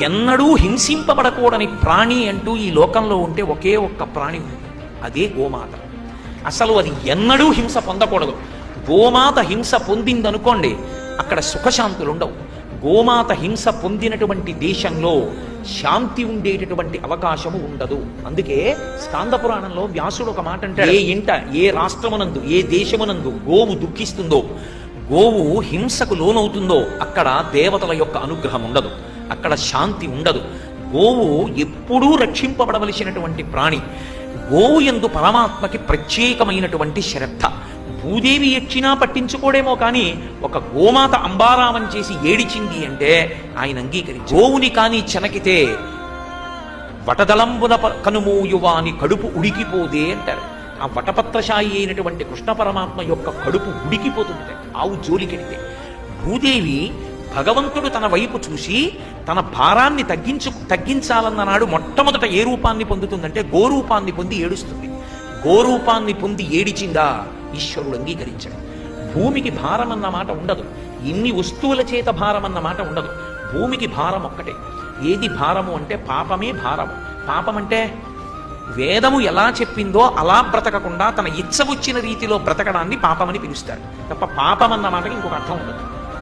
ఎన్నడూ హింసింపబడకూడని ప్రాణి అంటూ ఈ లోకంలో ఉంటే ఒకే ఒక్క ప్రాణి ఉంది, అదే గోమాత. అసలు అది ఎన్నడూ హింస పొందకూడదు. గోమాత హింస పొందిందనుకోండి, అక్కడ సుఖశాంతులు ఉండవు. గోమాత హింస పొందినటువంటి దేశంలో శాంతి ఉండేటటువంటి అవకాశము ఉండదు. అందుకే స్కాంద పురాణంలో వ్యాసుడు ఒక మాట అంటే, ఏ ఇంట ఏ రాష్ట్రమునందు ఏ దేశమునందు గోవు దుఃఖిస్తుందో, గోవు హింసకు లోనవుతుందో అక్కడ దేవతల యొక్క అనుగ్రహం ఉండదు, అక్కడ శాంతి ఉండదు. గోవు ఎప్పుడూ రక్షింపబడవలసినటువంటి ప్రాణి. గోవు యందు పరమాత్మకి ప్రత్యేకమైనటువంటి శ్రద్ధ. భూదేవి ఎచ్చినా పట్టించుకోడేమో కానీ ఒక గోమాత అంబారామం చేసి ఏడిచింది అంటే ఆయన అంగీకరించి. గోవుని కానీ చెనకితే వటదలంబున కనుమూయువాని కడుపు ఉడికిపోదే అంటారు. ఆ వటపత్రశాయి అయినటువంటి కృష్ణ పరమాత్మ యొక్క కడుపు ఉడికిపోతుంది ఆవు జోలికెడితే. భూదేవి భగవంతుడు తన వైపు చూసి తన భారాన్ని తగ్గించాలన్ననాడు మొట్టమొదట ఏ రూపాన్ని పొందుతుందంటే గోరూపాన్ని పొంది ఏడుస్తుంది. గోరూపాన్ని పొంది ఏడిచిందా ఈశ్వరుడు అంగీకరించడు. భూమికి భారం అన్న మాట ఉండదు, ఇన్ని వస్తువుల చేత భారం అన్న మాట ఉండదు. భూమికి భారం ఒక్కటే. ఏది భారము అంటే పాపమే భారము. పాపం అంటే వేదము ఎలా చెప్పిందో అలా బ్రతకకుండా తన ఇచ్చ వచ్చిన రీతిలో బ్రతకడాన్ని పాపమని పిలుస్తారు తప్ప పాపం అన్న మాటకి ఇంకొక అర్థం ఉండదు.